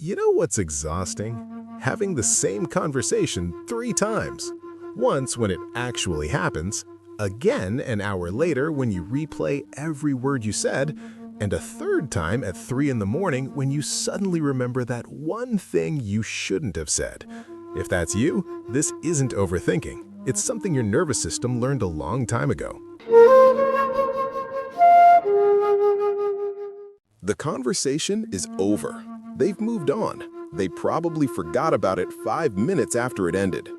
You know what's exhausting? Having the same conversation 3 times. Once when it actually happens, again an hour later when you replay every word you said, and a third time at 3 in the morning when you suddenly remember that one thing you shouldn't have said. If that's you, this isn't overthinking. It's something your nervous system learned a long time ago. The conversation is over. They've moved on. They probably forgot about it 5 minutes after it ended.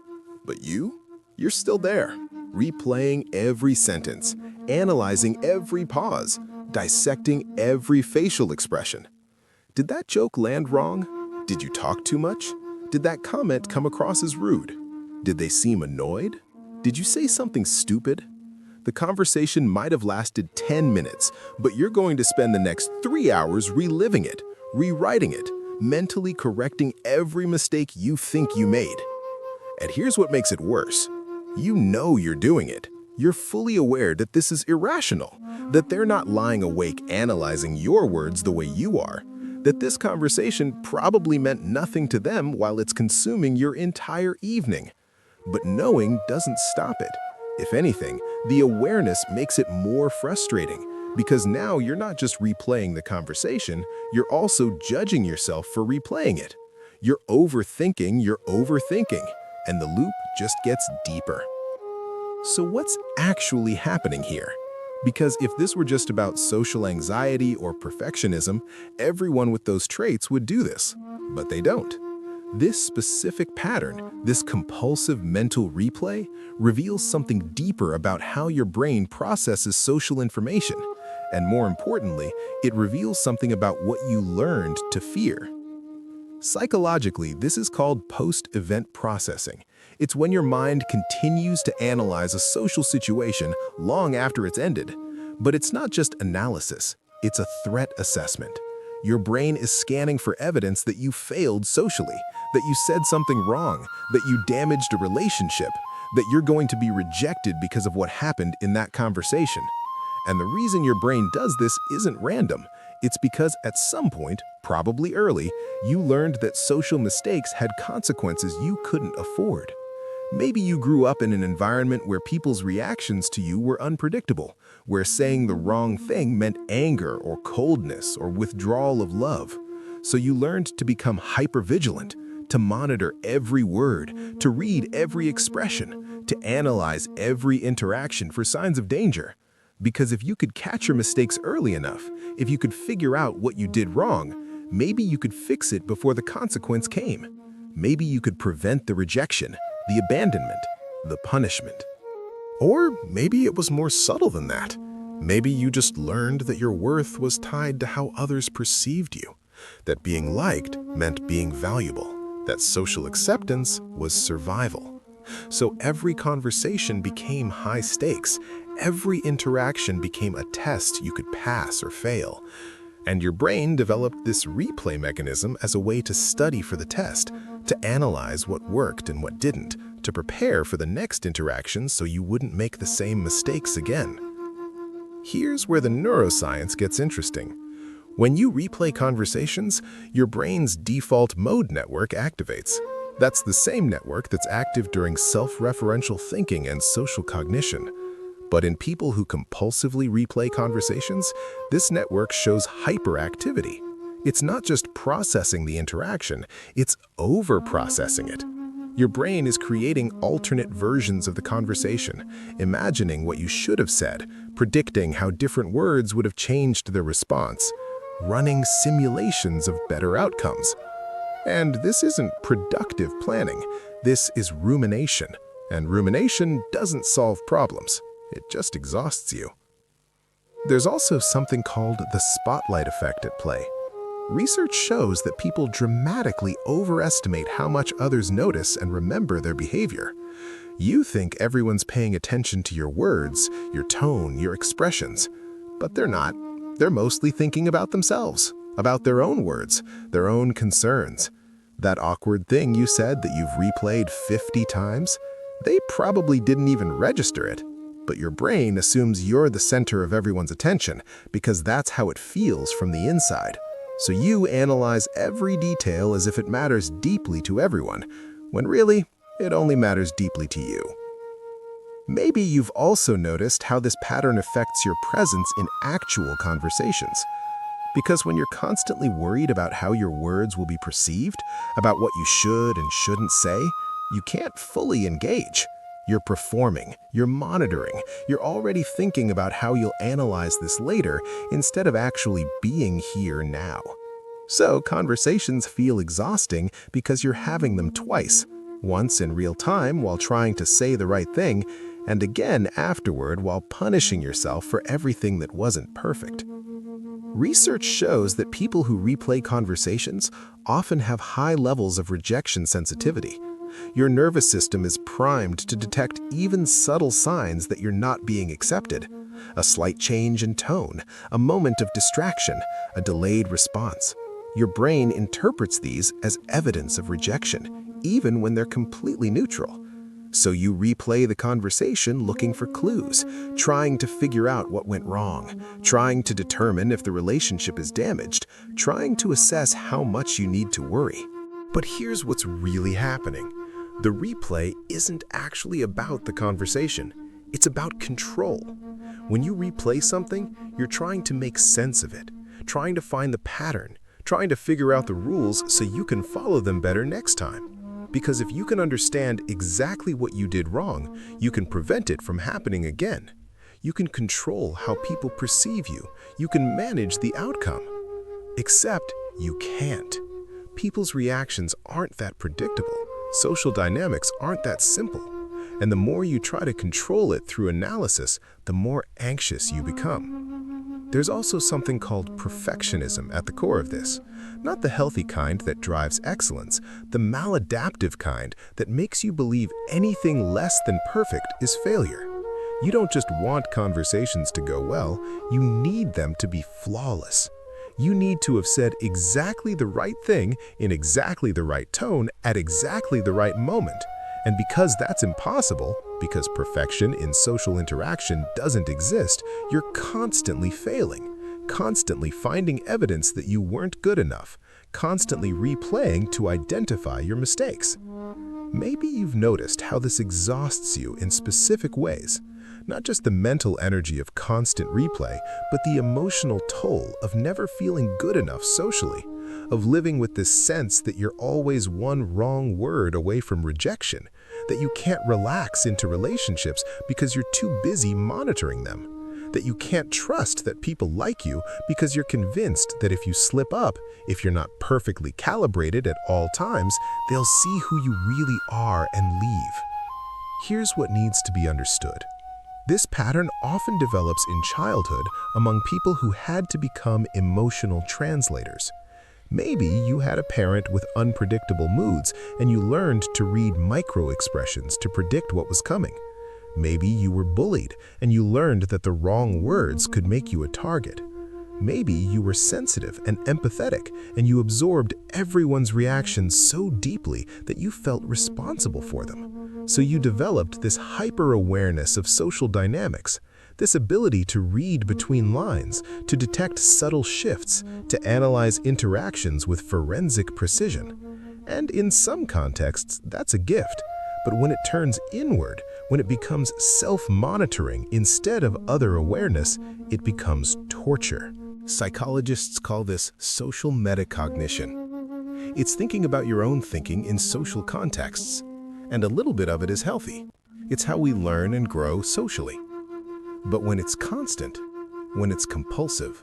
But you're still there, replaying every sentence, analyzing every pause, dissecting every facial expression. Did that joke land wrong? Did you talk too much? Did that comment come across as rude? Did they seem annoyed? Did you say something stupid? The conversation might have lasted 10 minutes, but you're going to spend the next 3 hours reliving it, rewriting it, mentally correcting every mistake you think you made. And here's what makes it worse. You know you're doing it. You're fully aware that this is irrational, that they're not lying awake analyzing your words the way you are, that this conversation probably meant nothing to them while it's consuming your entire evening. But knowing doesn't stop it. If anything, the awareness makes it more frustrating because now you're not just replaying the conversation, you're also judging yourself for replaying it. You're overthinking, and the loop just gets deeper. So what's actually happening here? Because if this were just about social anxiety or perfectionism, everyone with those traits would do this, but they don't. This specific pattern, this compulsive mental replay, reveals something deeper about how your brain processes social information. And more importantly, it reveals something about what you learned to fear. Psychologically, this is called post-event processing. It's when your mind continues to analyze a social situation long after it's ended. But it's not just analysis, it's a threat assessment. Your brain is scanning for evidence that you failed socially, that you said something wrong, that you damaged a relationship, that you're going to be rejected because of what happened in that conversation. And the reason your brain does this isn't random. It's because at some point, probably early, you learned that social mistakes had consequences you couldn't afford. Maybe you grew up in an environment where people's reactions to you were unpredictable, where saying the wrong thing meant anger or coldness or withdrawal of love. So you learned to become hypervigilant, to monitor every word, to read every expression, to analyze every interaction for signs of danger. Because if you could catch your mistakes early enough, if you could figure out what you did wrong, maybe you could fix it before the consequence came. Maybe you could prevent the rejection, the abandonment, the punishment. Or maybe it was more subtle than that. Maybe you just learned that your worth was tied to how others perceived you, that being liked meant being valuable, that social acceptance was survival. So every conversation became high stakes. Every interaction became a test you could pass or fail. And your brain developed this replay mechanism as a way to study for the test, to analyze what worked and what didn't, to prepare for the next interaction so you wouldn't make the same mistakes again. Here's where the neuroscience gets interesting. When you replay conversations, your brain's default mode network activates. That's the same network that's active during self-referential thinking and social cognition. But in people who compulsively replay conversations, this network shows hyperactivity. It's not just processing the interaction, it's over-processing it. Your brain is creating alternate versions of the conversation, imagining what you should have said, predicting how different words would have changed their response, running simulations of better outcomes. And this isn't productive planning, this is rumination. And rumination doesn't solve problems. It just exhausts you. There's also something called the spotlight effect at play. Research shows that people dramatically overestimate how much others notice and remember their behavior. You think everyone's paying attention to your words, your tone, your expressions, but they're not. They're mostly thinking about themselves, about their own words, their own concerns. That awkward thing you said that you've replayed 50 times, they probably didn't even register it. But your brain assumes you're the center of everyone's attention because that's how it feels from the inside. So you analyze every detail as if it matters deeply to everyone, when really, it only matters deeply to you. Maybe you've also noticed how this pattern affects your presence in actual conversations. Because when you're constantly worried about how your words will be perceived, about what you should and shouldn't say, you can't fully engage. You're performing, you're monitoring, you're already thinking about how you'll analyze this later instead of actually being here now. So conversations feel exhausting because you're having them twice, once in real time while trying to say the right thing, and again afterward while punishing yourself for everything that wasn't perfect. Research shows that people who replay conversations often have high levels of rejection sensitivity. Your nervous system is primed to detect even subtle signs that you're not being accepted. A slight change in tone, a moment of distraction, a delayed response. Your brain interprets these as evidence of rejection, even when they're completely neutral. So you replay the conversation looking for clues, trying to figure out what went wrong, trying to determine if the relationship is damaged, trying to assess how much you need to worry. But here's what's really happening. The replay isn't actually about the conversation. It's about control. When you replay something, you're trying to make sense of it, trying to find the pattern, trying to figure out the rules so you can follow them better next time. Because if you can understand exactly what you did wrong, you can prevent it from happening again. You can control how people perceive you. You can manage the outcome. Except you can't. People's reactions aren't that predictable. Social dynamics aren't that simple. And the more you try to control it through analysis, the more anxious you become. There's also something called perfectionism at the core of this. Not the healthy kind that drives excellence, the maladaptive kind that makes you believe anything less than perfect is failure. You don't just want conversations to go well, you need them to be flawless. You need to have said exactly the right thing in exactly the right tone at exactly the right moment. And because that's impossible, because perfection in social interaction doesn't exist, you're constantly failing, constantly finding evidence that you weren't good enough, constantly replaying to identify your mistakes. Maybe you've noticed how this exhausts you in specific ways. Not just the mental energy of constant replay, but the emotional toll of never feeling good enough socially, of living with this sense that you're always one wrong word away from rejection, that you can't relax into relationships because you're too busy monitoring them, that you can't trust that people like you because you're convinced that if you slip up, if you're not perfectly calibrated at all times, they'll see who you really are and leave. Here's what needs to be understood. This pattern often develops in childhood among people who had to become emotional translators. Maybe you had a parent with unpredictable moods and you learned to read micro-expressions to predict what was coming. Maybe you were bullied and you learned that the wrong words could make you a target. Maybe you were sensitive and empathetic and you absorbed everyone's reactions so deeply that you felt responsible for them. So you developed this hyper-awareness of social dynamics, this ability to read between lines, to detect subtle shifts, to analyze interactions with forensic precision. And in some contexts, that's a gift. But when it turns inward, when it becomes self-monitoring instead of other awareness, it becomes torture. Psychologists call this social metacognition. It's thinking about your own thinking in social contexts. And a little bit of it is healthy. It's how we learn and grow socially. But when it's constant, when it's compulsive,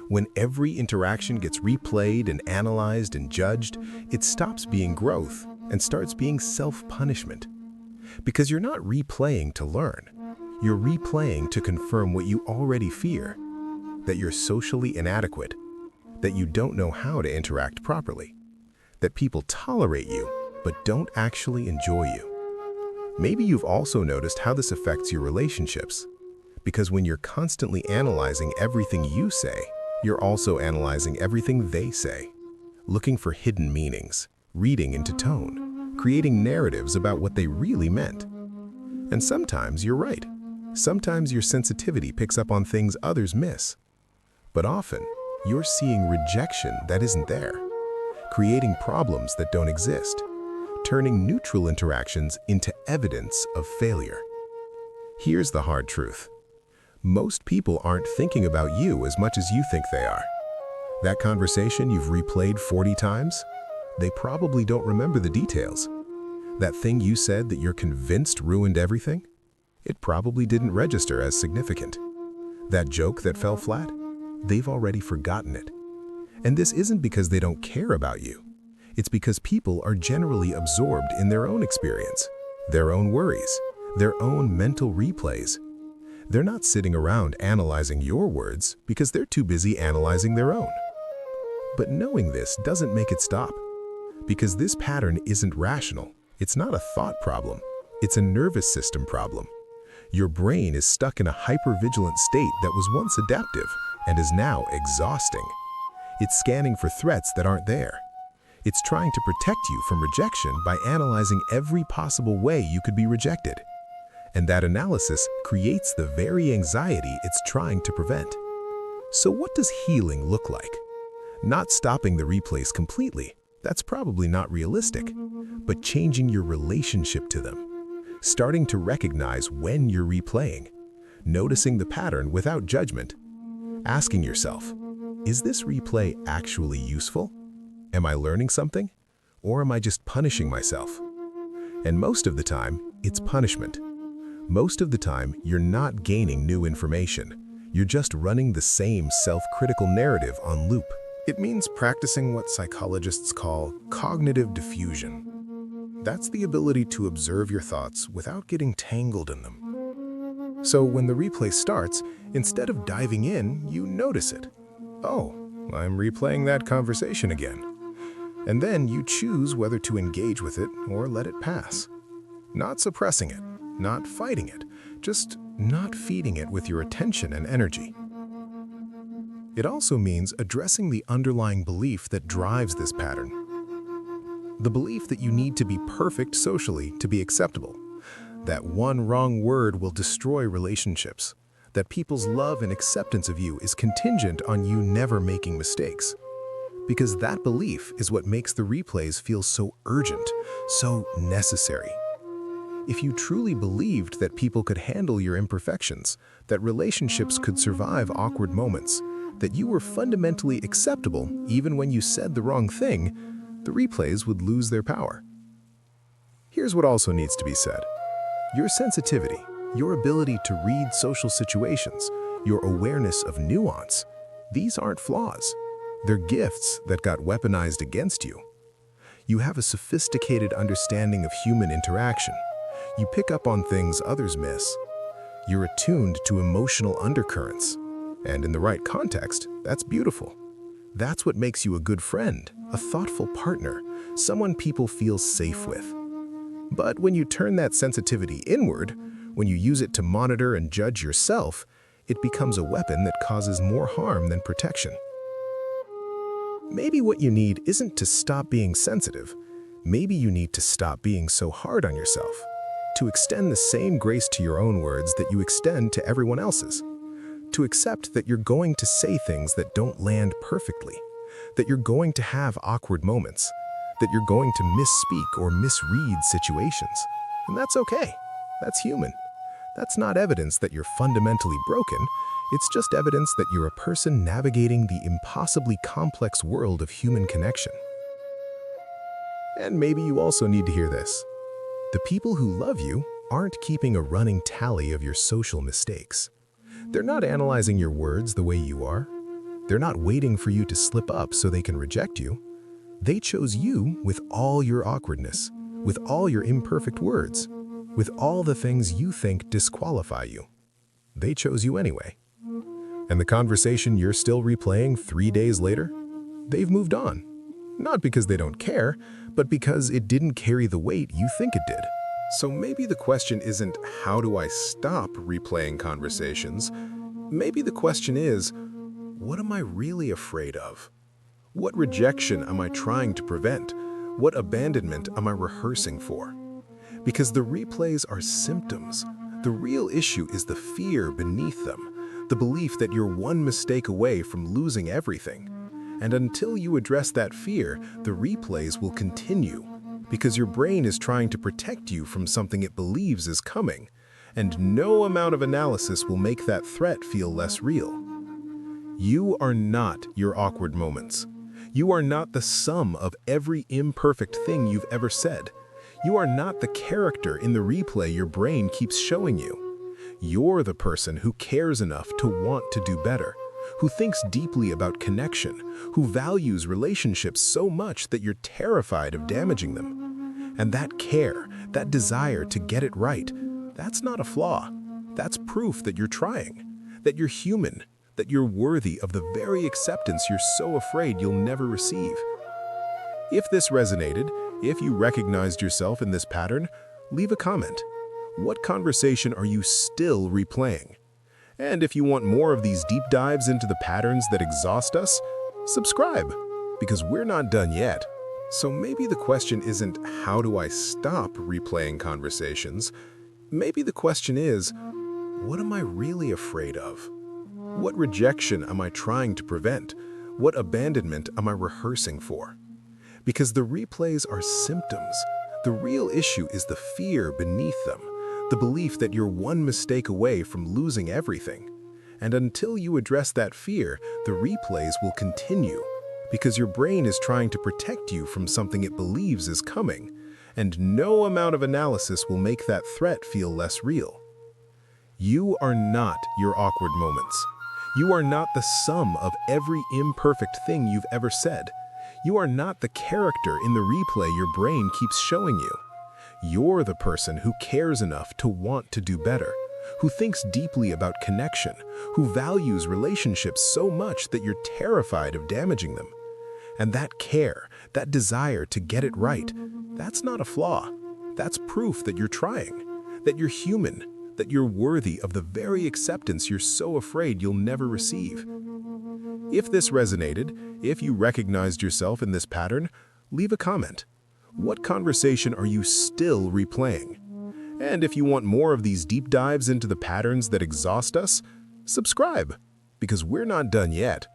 when every interaction gets replayed and analyzed and judged, it stops being growth and starts being self-punishment. Because you're not replaying to learn. You're replaying to confirm what you already fear, that you're socially inadequate, that you don't know how to interact properly, that people tolerate you but don't actually enjoy you. Maybe you've also noticed how this affects your relationships. Because when you're constantly analyzing everything you say, you're also analyzing everything they say, looking for hidden meanings, reading into tone, creating narratives about what they really meant. And sometimes you're right. Sometimes your sensitivity picks up on things others miss. But often, You're seeing rejection that isn't there, creating problems that don't exist, turning neutral interactions into evidence of failure. Here's the hard truth. Most people aren't thinking about you as much as you think they are. That conversation you've replayed 40 times, they probably don't remember the details. That thing you said that you're convinced ruined everything, it probably didn't register as significant. That joke that fell flat, they've already forgotten it. And this isn't because they don't care about you. It's because people are generally absorbed in their own experience, their own worries, their own mental replays. They're not sitting around analyzing your words because they're too busy analyzing their own. But knowing this doesn't make it stop, because this pattern isn't rational. It's not a thought problem. It's a nervous system problem. Your brain is stuck in a hypervigilant state that was once adaptive and is now exhausting. It's scanning for threats that aren't there. It's trying to protect you from rejection by analyzing every possible way you could be rejected. And that analysis creates the very anxiety it's trying to prevent. So what does healing look like? Not stopping the replays completely, that's probably not realistic, but changing your relationship to them. Starting to recognize when you're replaying, noticing the pattern without judgment, asking yourself, is this replay actually useful? Am I learning something? Or am I just punishing myself? And most of the time, it's punishment. Most of the time, you're not gaining new information. You're just running the same self-critical narrative on loop. It means practicing what psychologists call cognitive diffusion. That's the ability to observe your thoughts without getting tangled in them. So when the replay starts, instead of diving in, you notice it. Oh, I'm replaying that conversation again. And then you choose whether to engage with it or let it pass. Not suppressing it, not fighting it, just not feeding it with your attention and energy. It also means addressing the underlying belief that drives this pattern. The belief that you need to be perfect socially to be acceptable, that one wrong word will destroy relationships, that people's love and acceptance of you is contingent on you never making mistakes. Because that belief is what makes the replays feel so urgent, so necessary. If you truly believed that people could handle your imperfections, that relationships could survive awkward moments, that you were fundamentally acceptable even when you said the wrong thing, the replays would lose their power. Here's what also needs to be said. Your sensitivity, your ability to read social situations, your awareness of nuance, these aren't flaws. They're gifts that got weaponized against you. You have a sophisticated understanding of human interaction. You pick up on things others miss. You're attuned to emotional undercurrents. And in the right context, that's beautiful. That's what makes you a good friend, a thoughtful partner, someone people feel safe with. But when you turn that sensitivity inward, when you use it to monitor and judge yourself, it becomes a weapon that causes more harm than protection. Maybe what you need isn't to stop being sensitive. Maybe you need to stop being so hard on yourself, to extend the same grace to your own words that you extend to everyone else's. To accept that you're going to say things that don't land perfectly, that you're going to have awkward moments, that you're going to misspeak or misread situations. And that's okay. That's human. That's not evidence that you're fundamentally broken. It's just evidence that you're a person navigating the impossibly complex world of human connection. And maybe you also need to hear this. The people who love you aren't keeping a running tally of your social mistakes. They're not analyzing your words the way you are. They're not waiting for you to slip up so they can reject you. They chose you with all your awkwardness, with all your imperfect words, with all the things you think disqualify you. They chose you anyway. And the conversation you're still replaying 3 days later, they've moved on. Not because they don't care, but because it didn't carry the weight you think it did. So maybe the question isn't, how do I stop replaying conversations? Maybe the question is, what am I really afraid of? What rejection am I trying to prevent? What abandonment am I rehearsing for? Because the replays are symptoms. The real issue is the fear beneath them, the belief that you're one mistake away from losing everything. And until you address that fear, the replays will continue, because your brain is trying to protect you from something it believes is coming, and no amount of analysis will make that threat feel less real. You are not your awkward moments. You are not the sum of every imperfect thing you've ever said. You are not the character in the replay your brain keeps showing you. You're the person who cares enough to want to do better, who thinks deeply about connection, who values relationships so much that you're terrified of damaging them. And that care, that desire to get it right, that's not a flaw. That's proof that you're trying, that you're human, that you're worthy of the very acceptance you're so afraid you'll never receive. If this resonated, if you recognized yourself in this pattern, leave a comment. What conversation are you still replaying? And if you want more of these deep dives into the patterns that exhaust us, subscribe, because we're not done yet. So maybe the question isn't, how do I stop replaying conversations? Maybe the question is, what am I really afraid of? What rejection am I trying to prevent? What abandonment am I rehearsing for? Because the replays are symptoms. The real issue is the fear beneath them, the belief that you're one mistake away from losing everything. And until you address that fear, the replays will continue, because your brain is trying to protect you from something it believes is coming, and no amount of analysis will make that threat feel less real. You are not your awkward moments. You are not the sum of every imperfect thing you've ever said. You are not the character in the replay your brain keeps showing you. You're the person who cares enough to want to do better, who thinks deeply about connection, who values relationships so much that you're terrified of damaging them. And that care, that desire to get it right, that's not a flaw. That's proof that you're trying, that you're human, that you're worthy of the very acceptance you're so afraid you'll never receive. If this resonated, if you recognized yourself in this pattern, leave a comment. What conversation are you still replaying? And if you want more of these deep dives into the patterns that exhaust us, subscribe, because we're not done yet.